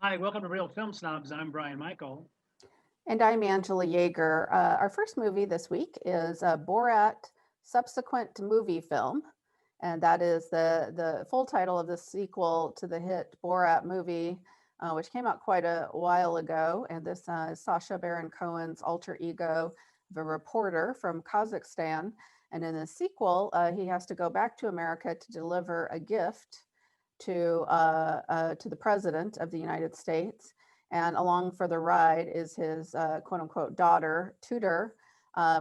Hi, welcome to Real Film Snobs. I'm Brian Michael. And I'm Angela Yeager. Our first movie this week is Borat Subsequent Movie Film. And that is the full title of the sequel to the hit Borat movie, which came out quite a while ago. And this is Sacha Baron Cohen's alter ego of a reporter from Kazakhstan. And in the sequel, he has to go back to America to deliver a gift to the president of the United States. And along for the ride is his quote unquote daughter, Tudor,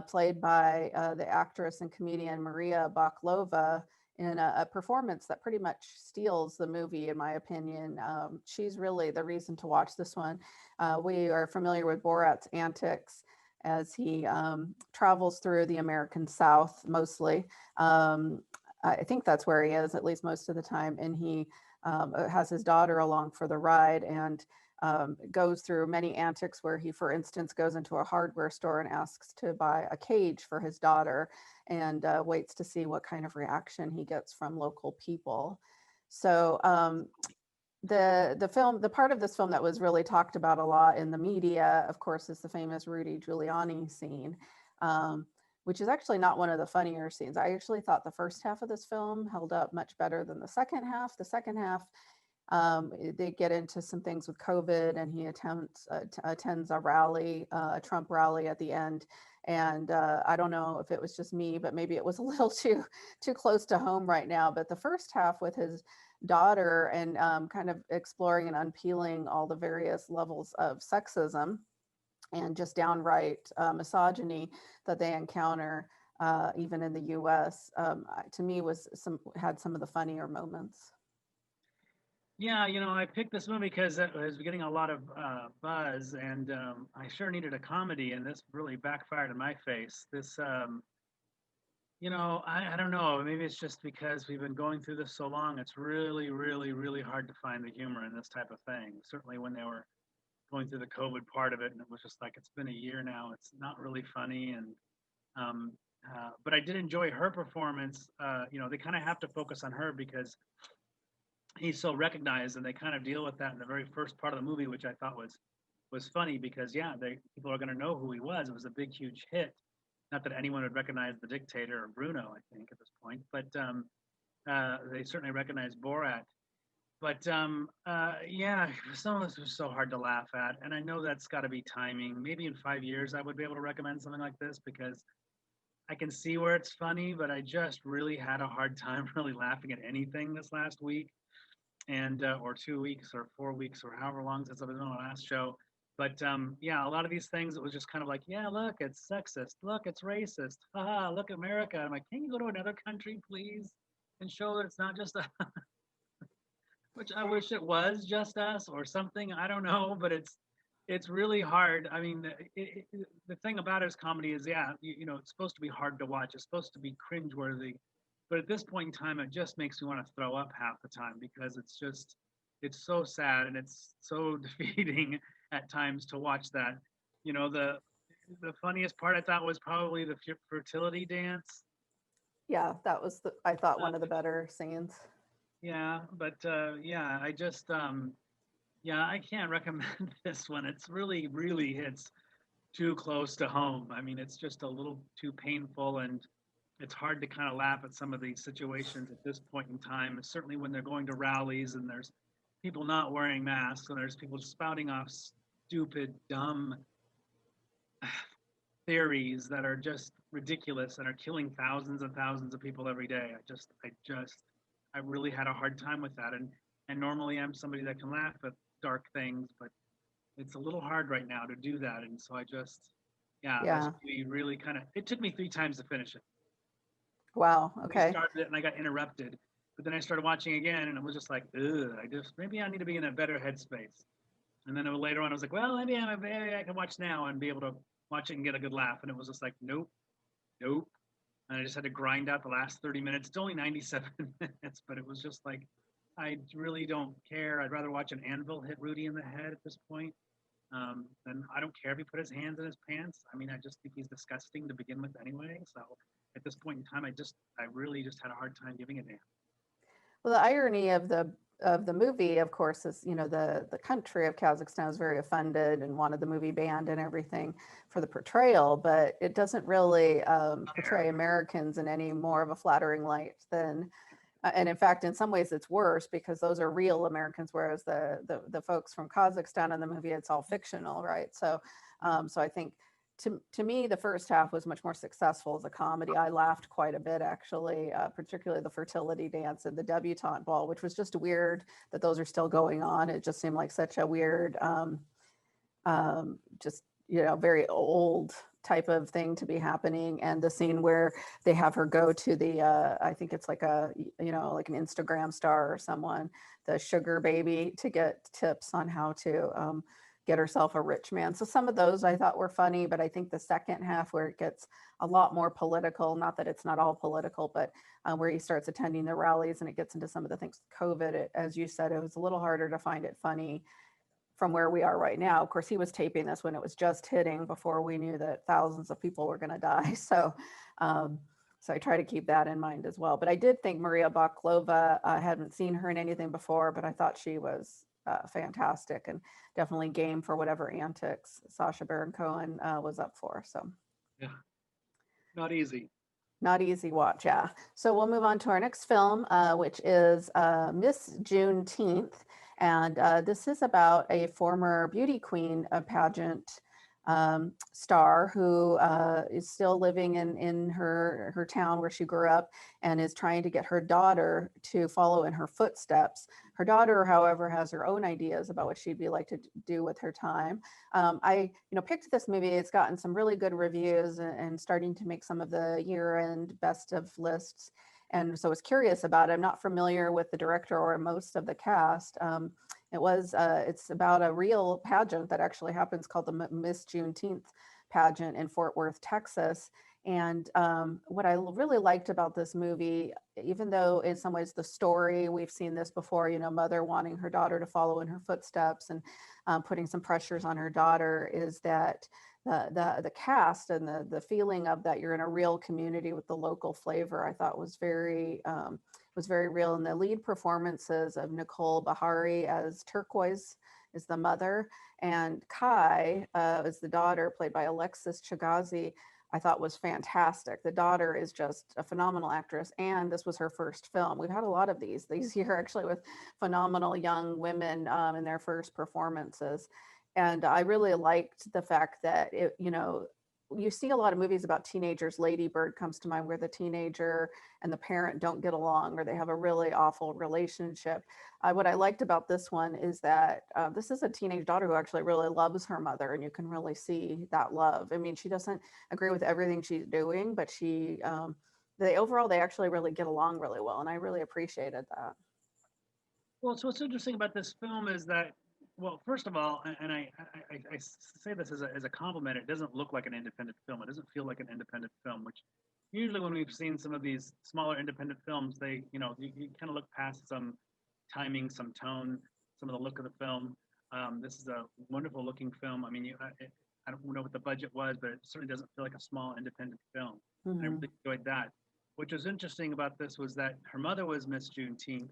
played by the actress and comedian Maria Baklova in a performance that pretty much steals the movie, in my opinion. She's really the reason to watch this one. We are familiar with Borat's antics as he travels through the American South mostly. I think that's where he is, at least most of the time. And he has his daughter along for the ride and goes through many antics where he, for instance, goes into a hardware store and asks to buy a cage for his daughter and waits to see what kind of reaction he gets from local people. So the part of this film that was really talked about a lot in the media, of course, is the famous Rudy Giuliani scene. Which is actually not one of the funnier scenes. I actually thought the first half of this film held up much better than the second half. The second half, they get into some things with COVID, and he attends a rally, a Trump rally at the end. And I don't know if it was just me, but maybe it was a little too close to home right now. But the first half with his daughter and kind of exploring and unpeeling all the various levels of sexism and just downright misogyny that they encounter, even in the U.S., to me had some of the funnier moments. Yeah, I picked this movie because it was getting a lot of buzz, and I sure needed a comedy, and this really backfired in my face. I don't know. Maybe it's just because we've been going through this so long. It's really, really, really hard to find the humor in this type of thing. Certainly when they were going through the COVID part of it, and it was just like it's been a year now. It's not really funny, and um, but I did enjoy her performance. They kind of have to focus on her because he's so recognized, and they kind of deal with that in the very first part of the movie, which I thought was funny because people are going to know who he was. It was a big, huge hit. Not that anyone would recognize the dictator or Bruno, I think, at this point, but they certainly recognize Borat. But yeah, some of this was so hard to laugh at, and I know that's got to be timing. Maybe in 5 years I would be able to recommend something like this because I can see where it's funny, but I just really had a hard time really laughing at anything this last week, and or 2 weeks or 4 weeks or however long since I've been on the last show. But yeah, a lot of these things it was just kind of like, yeah, look, it's sexist, look, it's racist, haha, look, America. I'm like, can you go to another country, please, and show that it's not just a which I wish it was just us or something. I don't know, but it's really hard. I mean, the thing about it is comedy is, yeah, it's supposed to be hard to watch. It's supposed to be cringeworthy, but at this point in time, it just makes me want to throw up half the time because it's so sad and it's so defeating at times to watch that. The funniest part I thought was probably the fertility dance. Yeah, that was I thought Uh, one of the better scenes. yeah, but yeah, yeah, I can't recommend this one. It's really, really hits too close to home. I mean, it's just a little too painful, and it's hard to kind of laugh at some of these situations at this point in time. Certainly when they're going to rallies and there's people not wearing masks and there's people spouting off stupid, dumb theories that are just ridiculous and are killing thousands and thousands of people every day. I really had a hard time with that. And normally I'm somebody that can laugh at dark things, but it's a little hard right now to do that. And so yeah, this Yeah. movie really kind of, it took me 3 times to finish it. Wow. I Okay. started it and I got interrupted, but then I started watching again and it was just like, ugh, maybe I need to be in a better headspace. And then later on, I was like, well, maybe I can watch now and be able to watch it and get a good laugh. And it was just like, nope, nope. And I just had to grind out the last 30 minutes. It's only 97 minutes, but it was just like, I really don't care. I'd rather watch an anvil hit Rudy in the head at this point. And I don't care if he put his hands in his pants. I mean, I just think he's disgusting to begin with anyway. So at this point in time, I really just had a hard time giving a damn. Well, the irony of of the movie, of course, is, you know, the country of Kazakhstan was very offended and wanted the movie banned and everything for the portrayal, but it doesn't really portray Americans in any more of a flattering light than, and in fact, in some ways it's worse because those are real Americans, whereas the folks from Kazakhstan in the movie, it's all fictional, right? So, so I think to me, the first half was much more successful as a comedy. I laughed quite a bit, actually, particularly the fertility dance and the debutante ball, which was just weird that those are still going on. It just seemed like such a weird, just, you know, very old type of thing to be happening. And the scene where they have her go to the, I think it's like a, you know, like an Instagram star or someone, the sugar baby, to get tips on how to get herself a rich man. So some of those I thought were funny, but I think the second half where it gets a lot more political, not that it's not all political, but where he starts attending the rallies and it gets into some of the things with COVID, as you said, it was a little harder to find it funny from where we are right now. Of course, he was taping this when it was just hitting before we knew that thousands of people were going to die. So, so I try to keep that in mind as well. But I did think Maria Baklova, I hadn't seen her in anything before, but I thought she was fantastic and definitely game for whatever antics Sacha Baron Cohen was up for. So Yeah, not easy. not easy watch, yeah. So we'll move on to our next film, which is Miss Juneteenth. And this is about a former beauty queen pageant star who is still living in her town where she grew up and is trying to get her daughter to follow in her footsteps. Her daughter, however, has her own ideas about what she'd be like to do with her time. I, picked this movie. It's gotten some really good reviews and starting to make some of the year-end best of lists. And so I was curious about it. I'm not familiar with the director or most of the cast. It's about a real pageant that actually happens called the Miss Juneteenth pageant in Fort Worth, Texas. And what I really liked about this movie, even though in some ways the story, we've seen this before, mother wanting her daughter to follow in her footsteps and putting some pressures on her daughter, is that the cast and the feeling of that you're in a real community with the local flavor, I thought was very real. And the lead performances of Nicole Bahari as Turquoise is the mother, and Kai is the daughter, played by Alexis Chagazi, I thought was fantastic. The daughter is just a phenomenal actress, and this was her first film. We've had a lot of these year actually with phenomenal young women in their first performances. And I really liked the fact that you see a lot of movies about teenagers. Lady Bird comes to mind, where the teenager and the parent don't get along, or they have a really awful relationship. What I liked about this one is that this is a teenage daughter who actually really loves her mother, and you can really see that love. I mean, she doesn't agree with everything she's doing, but they actually really get along really well, and I really appreciated that. Well, so what's interesting about this film is that, well, first of all, and I say this as a compliment, it doesn't look like an independent film. It doesn't feel like an independent film, which usually when we've seen some of these smaller independent films, they, you kind of look past some timing, some tone, some of the look of the film. This is a wonderful looking film. I mean, I don't know what the budget was, but it certainly doesn't feel like a small independent film. Mm-hmm. I really enjoyed that. Which was interesting about this was that her mother was Miss Juneteenth,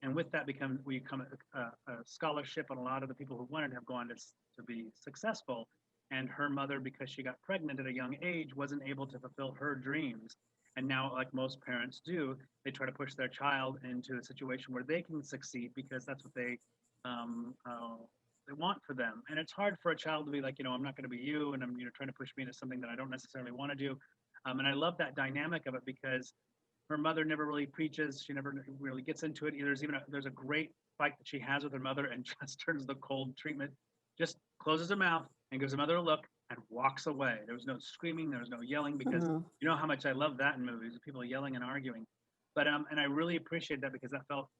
and with that we become a scholarship, and a lot of the people who wanted have gone to be successful. And her mother, because she got pregnant at a young age, wasn't able to fulfill her dreams. And now, like most parents do, they try to push their child into a situation where they can succeed because that's what they want for them. And it's hard for a child to be like, I'm not going to be you, and I'm trying to push me into something that I don't necessarily want to do. And I love that dynamic of it because her mother never really preaches. She never really gets into it. There's a great fight that she has with her mother, and just turns the cold treatment, just closes her mouth and gives her mother a look and walks away. There was no screaming, there was no yelling, because you know how much I love that in movies, people yelling and arguing. But and I really appreciate that, because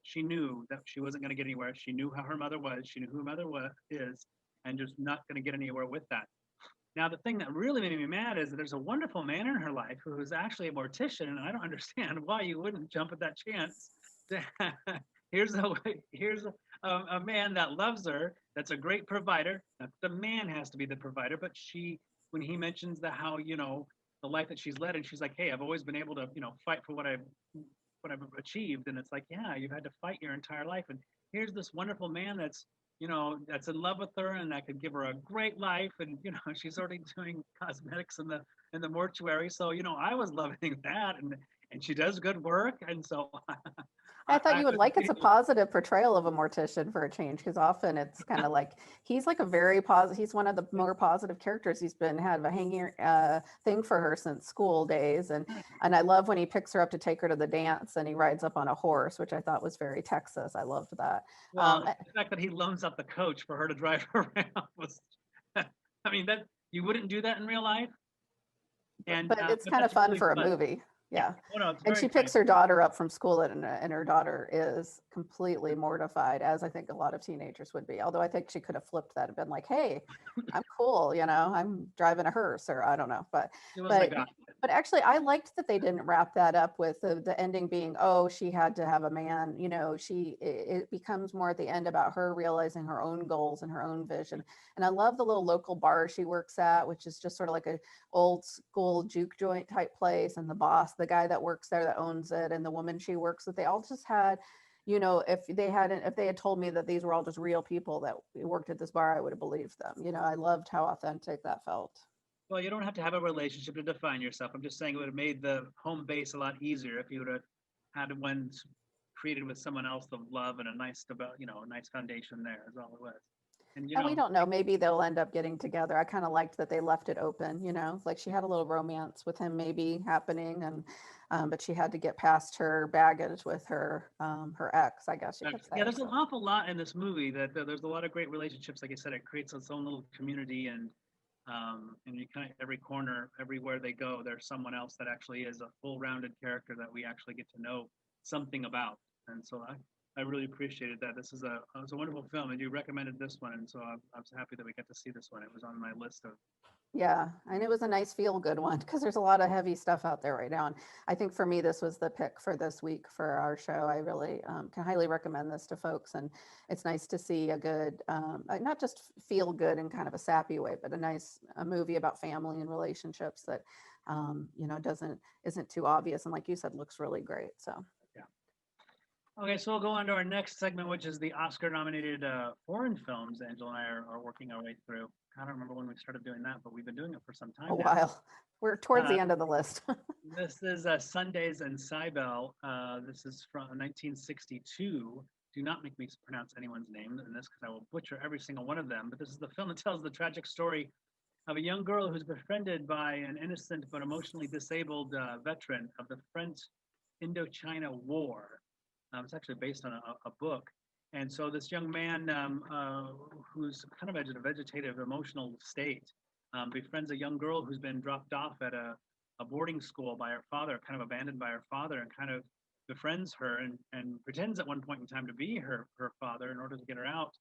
she knew that she wasn't going to get anywhere. She knew how her mother was. She knew who her mother is, and just not going to get anywhere with that. Now, the thing that really made me mad is that there's a wonderful man in her life who is actually a mortician, and I don't understand why you wouldn't jump at that chance. Here's a man that loves her, that's a great provider. Now, the man has to be the provider, but when he mentions how the life that she's led, and she's like, hey, I've always been able to fight for what I've achieved, and it's like, yeah, you've had to fight your entire life, and here's this wonderful man that's, that's in love with her and that could give her a great life. And, she's already doing cosmetics in the mortuary. So, I was loving that. And she does good work. And so I thought I you would was like it's a really, positive portrayal of a mortician for a change, because often it's kind of like he's like a very positive. He's one of the more positive characters. He's been had a hanging thing for her since school days, and I love when he picks her up to take her to the dance, and he rides up on a horse, which I thought was very Texas. I loved that. well, the fact that he loans out the coach for her to drive around was, I mean, that you wouldn't do that in real life. And, but it's but kind of that's fun really for a fun. movie. Yeah. Yeah. Oh, no, it's And very she funny. picks her daughter up from school, and her daughter is completely mortified, as I think a lot of teenagers would be. Although I think she could have flipped that and been like, "Hey, I'm cool, I'm driving a hearse," or I don't know. It wasn't a But guy. but actually, I liked that they didn't wrap that up with the ending being, oh, she had to have a man. It becomes more at the end about her realizing her own goals and her own vision. And I love the little local bar she works at, which is just sort of like a old school juke joint type place, and the boss, the guy that works there that owns it, and the woman she works with, they all just had, if they had told me that these were all just real people that worked at this bar, I would have believed them. I loved how authentic that felt. Well, you don't have to have a relationship to define yourself. I'm just saying it would have made the home base a lot easier if you would have had one created with someone else of love and a nice, a nice foundation there is all it was. And, And we don't know, maybe they'll end up getting together. I kind of liked that they left it open, like she had a little romance with him maybe happening, and but she had to get past her baggage with her ex, I guess you could yeah, say. there's an So awful lot in this movie that there's a lot of great relationships. Like I said, it creates its own little community, and you kind of every corner, everywhere they go, there's someone else that actually is a full-rounded character that we actually get to know something about. And so I really appreciated that. It was a wonderful film, and you recommended this one, and so I was happy that we got to see this one. It was on my list of. yeah, and it was a nice feel good one, because there's a lot of heavy stuff out there right now. And I think for me, this was the pick for this week for our show. I really can highly recommend this to folks. And it's nice to see a good, not just feel good in kind of a sappy way, but a movie about family and relationships that, isn't too obvious. And like you said, looks really great. So. Yeah. Okay, so we'll go on to our next segment, which is the Oscar-nominated foreign films Angela and I are working our way through. I don't remember when we started doing that, but we've been doing it for some time A now. while. We're towards Uh, the end of the list. This is Sundays and Cybele. This is from 1962. Do not make me pronounce anyone's name in this, because I will butcher every single one of them. But this is the film that tells the tragic story of a young girl who's befriended by an innocent but emotionally disabled veteran of the French Indochina War. It's actually based on a book. And so this young man, who's kind of in a vegetative, emotional state, befriends a young girl who's been dropped off at a boarding school by her father, kind of abandoned by her father, and kind of befriends her and pretends at one point in time to be her father in order to get her out.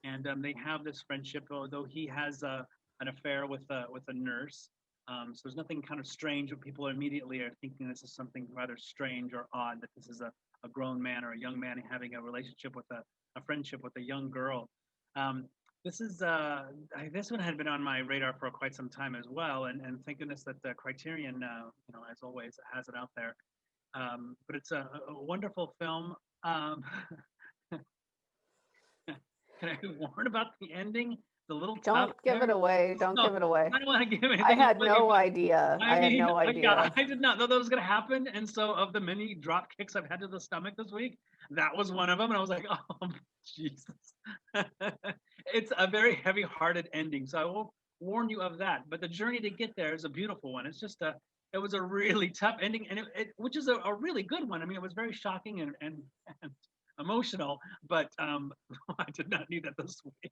And they have this friendship, although he has an affair with a nurse. So there's nothing kind of strange, but people immediately are thinking this is something rather strange or odd, that this is a grown man or a young man having a relationship with a friendship with a young girl. This one had been on my radar for quite some time as well, and thank goodness that the Criterion, as always, has it out there. But it's a wonderful film. Can I warn about the ending? The little tough Don't give there. it away. Don't No, give it away. I don't want to give I anything had away, no but idea. I I had mean, no yeah, idea. I did not know that was going to happen. And so, of the many drop kicks I've had to the stomach this week, that was one of them. And I was like, oh, Jesus. It's a very heavy-hearted ending. So I will warn you of that. But the journey to get there is a beautiful one. It was a really tough ending, and which is a really good one. I mean, it was very shocking and emotional, but I did not need that this week.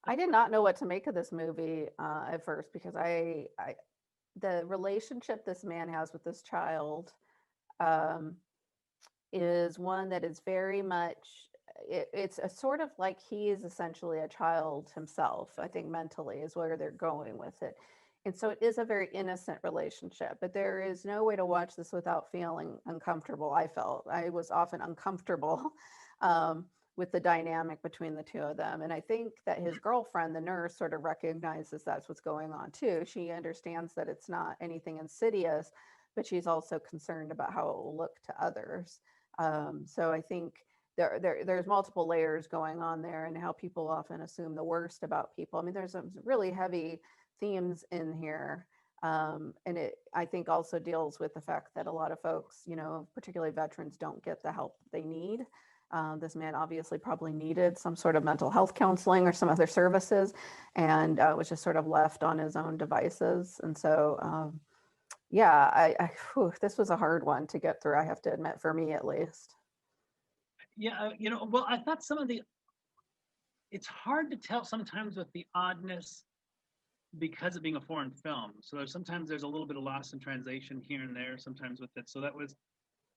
I did not know what to make of this movie at first, because the relationship this man has with this child um, is one that is very much, it's a sort of like he is essentially a child himself. I think mentally is where they're going with it. And so it is a very innocent relationship, but there is no way to watch this without feeling uncomfortable. I was often uncomfortable um, with the dynamic between the two of them. And I think that his girlfriend, the nurse, sort of recognizes that's what's going on too. She understands that it's not anything insidious, but she's also concerned about how it will look to others. So I think there's multiple layers going on there, and how people often assume the worst about people. I mean, there's some really heavy themes in here. And it, I think, also deals with the fact that a lot of folks, you know, particularly veterans, don't get the help they need. This man obviously probably needed some sort of mental health counseling or some other services, and was just sort of left on his own devices. And so, yeah, this was a hard one to get through, I have to admit, for me at least. Yeah, you know, well, I thought some of the, it's hard to tell sometimes with the oddness because of being a foreign film. So sometimes there's a little bit of loss in translation here and there, sometimes with it. So that was,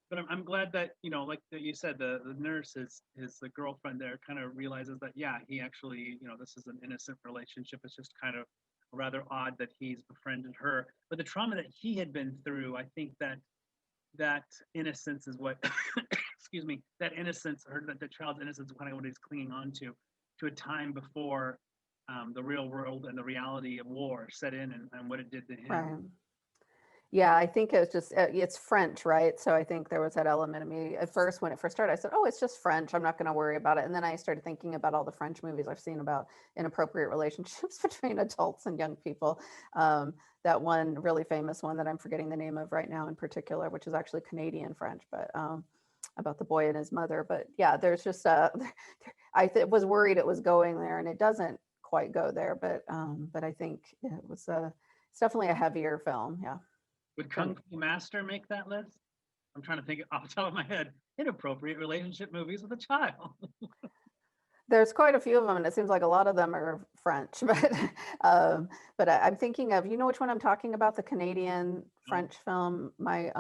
but I'm glad that, you know, like you said, the nurse, the girlfriend there kind of realizes that, yeah, he actually, you know, this is an innocent relationship. It's just kind of rather odd that he's befriended her. But the trauma that he had been through, I think that innocence is what, excuse me, that innocence, or that the child's innocence is kind of what he's clinging on to a time before the real world and the reality of war set in, and what it did to him. Right. Yeah, I think it's just, it's French, right? So I think there was that element of me at first, when it first started, I said, oh, it's just French, I'm not going to worry about it. And then I started thinking about all the French movies I've seen about inappropriate relationships between adults and young people. That one really famous one that I'm forgetting the name of right now in particular, which is actually Canadian French, but about the boy and his mother. But yeah, there's just, I was worried it was going there, and it doesn't quite go there, but I think it was it's definitely a heavier film. Yeah. Would Kung Fu Master make that list? I'm trying to think off the top of my head. Inappropriate relationship movies with a child. There's quite a few of them, and it seems like a lot of them are French. But I'm thinking of, you know which one I'm talking about? The Canadian French film, my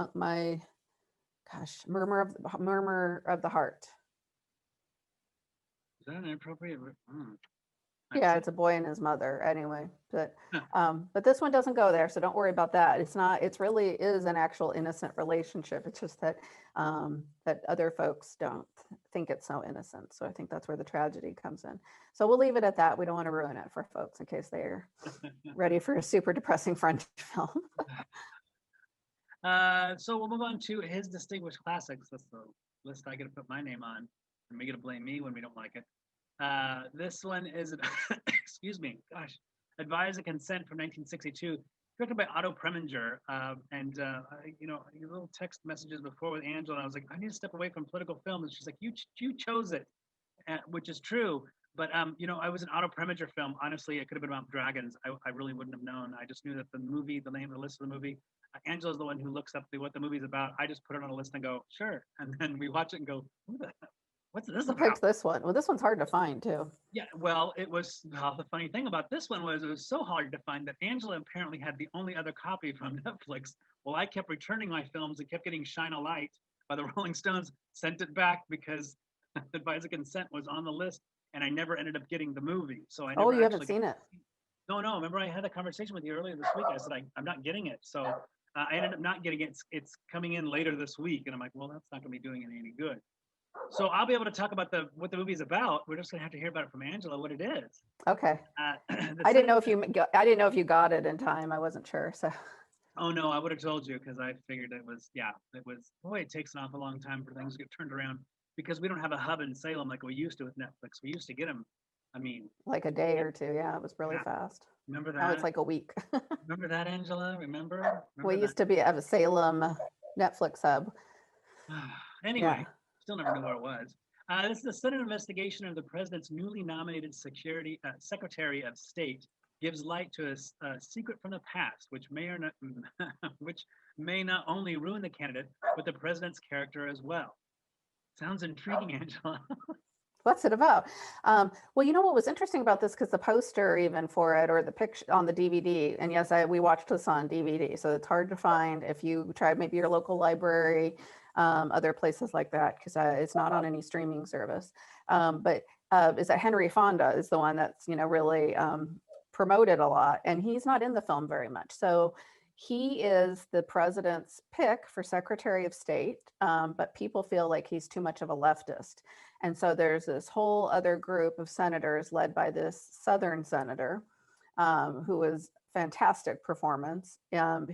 gosh, Murmur of the Heart. Is that an inappropriate? Yeah, it's a boy and his mother anyway, but this one doesn't go there, so don't worry about that. It's not, it's really is an actual innocent relationship. It's just that that other folks don't think it's so innocent. So I think that's where the tragedy comes in. So we'll leave it at that. We don't want to ruin it for folks in case they're ready for a super depressing French film. So we'll move on to his distinguished classics. That's the list I get to put my name on, and we get to blame me when we don't like it. This one is, excuse me, gosh, Advise and Consent from 1962, directed by Otto Preminger. You know, your little text messages before with Angela, and I was like, I need to step away from political film. And she's like, you chose it, which is true. But, you know, I was an Otto Preminger film. Honestly, it could have been about dragons. I really wouldn't have known. I just knew that the movie, the name of the list of the movie, Angela's the one who looks up what the movie's about. I just put it on a list and go, sure. And then we watch it and go, what's this about? Picked this one. Well, this one's hard to find too. Yeah, well, it was, the funny thing about this one was it was so hard to find that Angela apparently had the only other copy from Netflix. Well, I kept returning my films and kept getting Shine a Light by the Rolling Stones, sent it back because Advise and Consent was on the list, and I never ended up getting the movie. So I never you haven't seen it? No, remember I had a conversation with you earlier this week. I said, I'm not getting it. So I ended up not getting it. It's coming in later this week. And I'm like, well, that's not going to be doing it any good. So I'll be able to talk about what the movie's about. We're just gonna have to hear about it from Angela, what it is. Okay. I didn't know if you got it in time. I wasn't sure. So. Oh no, I would have told you because I figured it was. Boy, it takes an awful long time for things to get turned around because we don't have a hub in Salem like we used to with Netflix. We used to get them. I mean, like a day or two. Yeah, it was really fast. Remember that? Now it's like a week. Remember that, Angela? Remember we used to have a Salem Netflix hub. Anyway. Yeah. Still never knew where it was. This is a Senate investigation of the president's newly nominated Secretary of State gives light to a secret from the past, which may not only ruin the candidate, but the president's character as well. Sounds intriguing, Angela. What's it about? Well, you know what was interesting about this, because the poster even for it, or the picture on the DVD, and yes, we watched this on DVD, so it's hard to find if you try maybe your local library, other places like that, because it's not on any streaming service. But is that Henry Fonda is the one that's, you know, really promoted a lot, and he's not in the film very much. So he is the president's pick for Secretary of State, but people feel like he's too much of a leftist. And so there's this whole other group of senators led by this Southern senator, who was fantastic performance,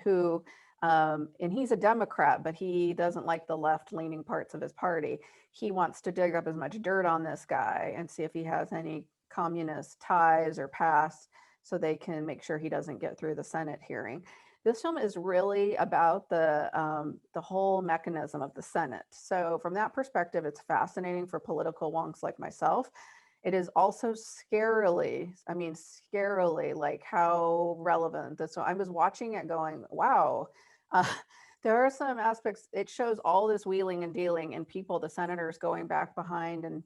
who And he's a Democrat, but he doesn't like the left-leaning parts of his party. He wants to dig up as much dirt on this guy and see if he has any communist ties or past, so they can make sure he doesn't get through the Senate hearing. This film is really about the whole mechanism of the Senate. So from that perspective, it's fascinating for political wonks like myself. It is also scarily, I mean, scarily, like how relevant this. So I was watching it going, wow. Uh, there are some aspects, it shows all this wheeling and dealing and people, the senators going back behind, and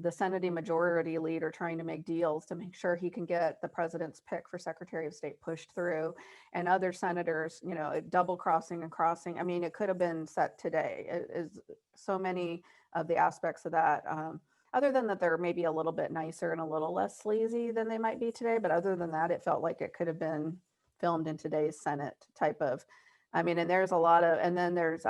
the Senate majority leader trying to make deals to make sure he can get the president's pick for Secretary of State pushed through, and other senators, you know, double crossing and crossing. I mean, it could have been set today. It is so many of the aspects of that. Other than that, they're maybe a little bit nicer and a little less sleazy than they might be today. But other than that, it felt like it could have been filmed in today's Senate type of, I mean, and there's a lot of, and then there's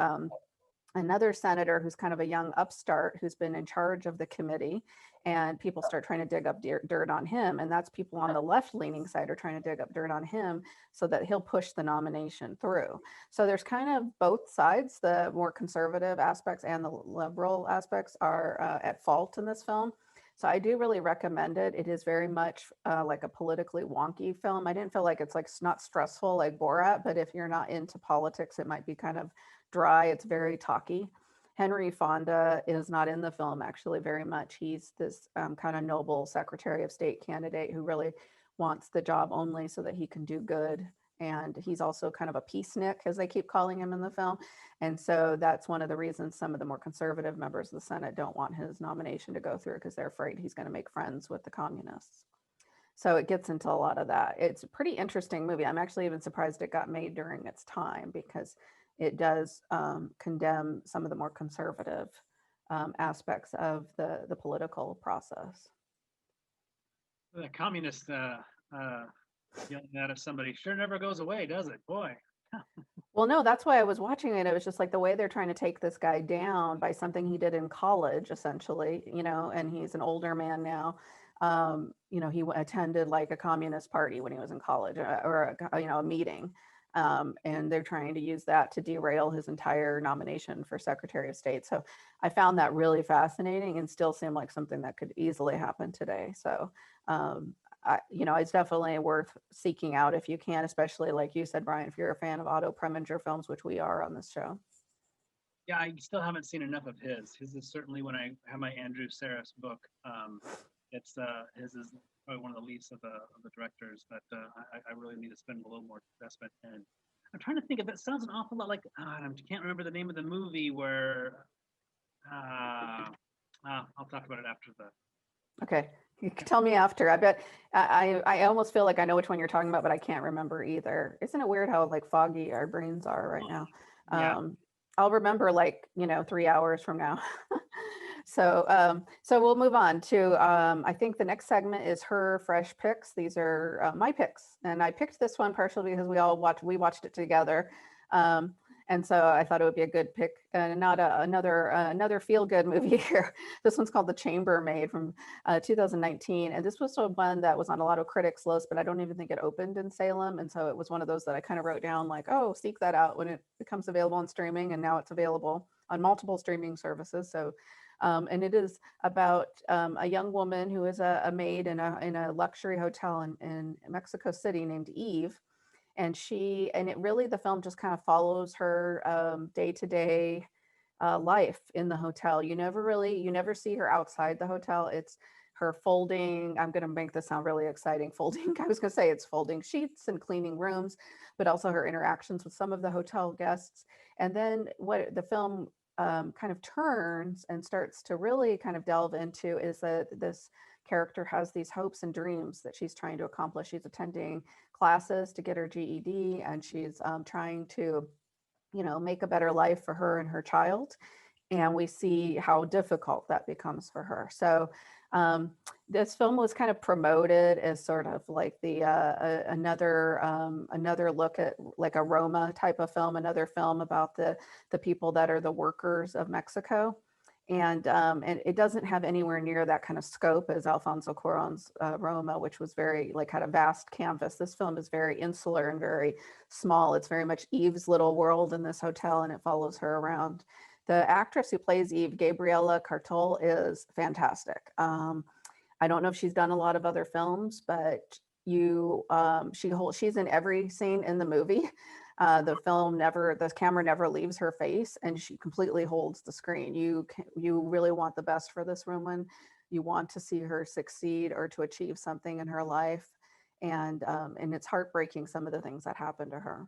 another senator who's kind of a young upstart who's been in charge of the committee, and people start trying to dig up dirt on him. And that's people on the left leaning side are trying to dig up dirt on him so that he'll push the nomination through. So there's kind of both sides. The more conservative aspects and the liberal aspects are at fault in this film. So I do really recommend it. It is very much like a politically wonky film. I didn't feel like it's like not stressful like Borat, but if you're not into politics, it might be kind of dry. It's very talky. Henry Fonda is not in the film actually very much. He's this kind of noble Secretary of State candidate who really wants the job only so that he can do good. And he's also kind of a peacenik, as they keep calling him in the film. And so that's one of the reasons some of the more conservative members of the Senate don't want his nomination to go through, because they're afraid he's going to make friends with the communists. So it gets into a lot of that. It's a pretty interesting movie. I'm actually even surprised it got made during its time, because it does condemn some of the more conservative aspects of the political process. The communist yelling at somebody sure never goes away, does it? Boy. Well, no, that's why I was watching it. It was just like the way they're trying to take this guy down by something he did in college, essentially, you know, and he's an older man now. You know, he attended like a communist party when he was in college, or you know, a meeting. And they're trying to use that to derail his entire nomination for Secretary of State. So I found that really fascinating, and still seemed like something that could easily happen today. So, you know, it's definitely worth seeking out if you can, especially like you said, Brian, if you're a fan of Otto Preminger films, which we are on this show. Yeah, I still haven't seen enough of his. His is certainly, when I have my Andrew Saris book, it's his is probably one of the least of the directors that I really need to spend a little more investment in. I'm trying to think of it. Sounds an awful lot like I can't remember the name of the movie where. I'll talk about it after the. Okay, you can tell me after. I bet I almost feel like I know which one you're talking about, but I can't remember either. Isn't it weird how like foggy our brains are right now? Yeah. I'll remember like, you know, 3 hours from now. So we'll move on to, I think the next segment is her fresh picks. These are my picks, and I picked this one partially because we watched it together. And so I thought it would be a good pick, not another feel-good movie here. This one's called The Chambermaid from 2019. And this was one that was on a lot of critics' lists, but I don't even think it opened in Salem. And so it was one of those that I kind of wrote down like, oh, seek that out when it becomes available on streaming. And now it's available on multiple streaming services. So, and it is about a young woman who is a maid in a luxury hotel in Mexico City named Eve. And the film just kind of follows her day-to-day life in the hotel. You never see her outside the hotel. It's her folding, I'm going to make this sound really exciting, folding, I was going to say it's folding sheets and cleaning rooms, but also her interactions with some of the hotel guests. And then what the film kind of turns and starts to really kind of delve into is that this character has these hopes and dreams that she's trying to accomplish. She's attending classes to get her GED, and she's trying to, you know, make a better life for her and her child. And we see how difficult that becomes for her. So this film was kind of promoted as sort of like the another look at like a Roma type of film, another film about the people that are the workers of Mexico. And it doesn't have anywhere near that kind of scope as Alfonso Cuarón's Roma, which was very like had a vast canvas. This film is very insular and very small. It's very much Eve's little world in this hotel, and it follows her around. The actress who plays Eve, Gabriela Cartol, is fantastic. I don't know if she's done a lot of other films, but she's in every scene in the movie. The camera never leaves her face, and she completely holds the screen. You really want the best for this woman. You want to see her succeed or to achieve something in her life, and it's heartbreaking some of the things that happened to her.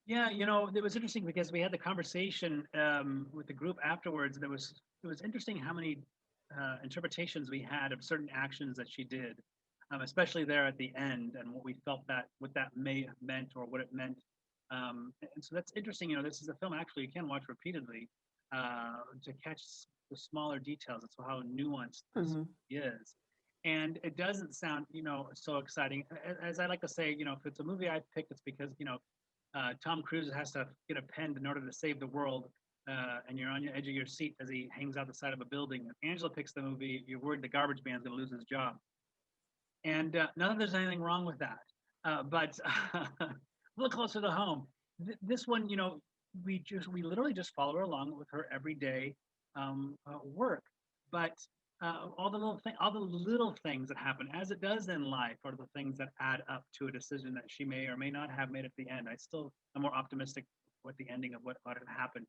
Yeah, it was interesting because we had the conversation with the group afterwards, and it was interesting how many interpretations we had of certain actions that she did, especially there at the end, and what we felt what that may have meant or what it meant. And so that's interesting. This is a film actually you can watch repeatedly to catch the smaller details. That's how nuanced this is. And it doesn't sound, so exciting. As I like to say, if it's a movie I picked, it's because, Tom Cruise has to get a pen in order to save the world, and you're on the edge of your seat as he hangs out the side of a building. If Angela picks the movie, you're worried the garbage man's going to lose his job. And not that there's anything wrong with that, but a little closer to home. This one, we literally just follow her along with her everyday work, but all the little things that happen, as it does in life, are the things that add up to a decision that she may or may not have made at the end. I still am more optimistic with the ending of what had happened.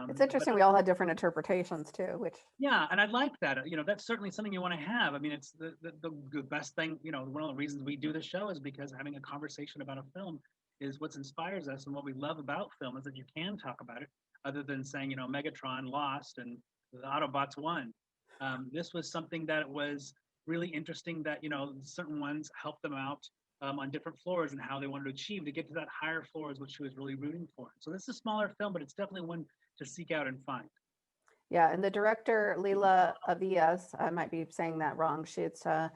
It's interesting. We all had different interpretations too, which. Yeah, and I like that. That's certainly something you want to have. I mean, it's the best thing. One of the reasons we do this show is because having a conversation about a film is what inspires us, and what we love about film is that you can talk about it, other than saying, Megatron lost and the Autobots won. This was something that was really interesting. That certain ones helped them out on different floors and how they wanted to achieve to get to that higher floor is what she was really rooting for. So this is a smaller film, but it's definitely one to seek out and find. Yeah, and the director Lila Avilés, I might be saying that wrong. It's her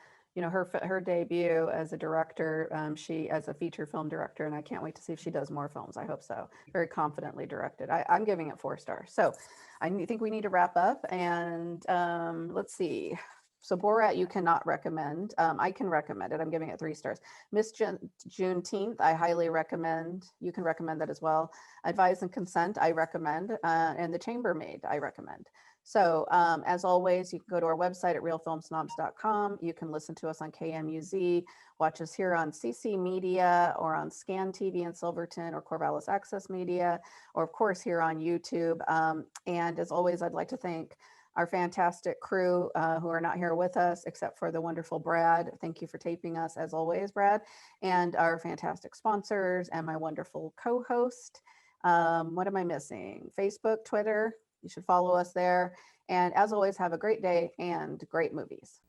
debut as a director. She as a feature film director, and I can't wait to see if she does more films. I hope so. Very confidently directed. I'm giving it 4 stars. So I think we need to wrap up, and let's see. So Borat, you cannot recommend. I can recommend it. I'm giving it 3 stars. Miss Juneteenth, I highly recommend. You can recommend that as well. Advise and Consent, I recommend. And The Chambermaid, I recommend. So as always, you can go to our website at realfilmsnobs.com. You can listen to us on KMUZ, watch us here on CC Media or on Scan TV in Silverton or Corvallis Access Media, or of course here on YouTube. And as always, I'd like to thank our fantastic crew who are not here with us, except for the wonderful Brad. Thank you for taping us as always, Brad. And our fantastic sponsors and my wonderful co-host. What am I missing? Facebook, Twitter. You should follow us there. And as always, have a great day and great movies.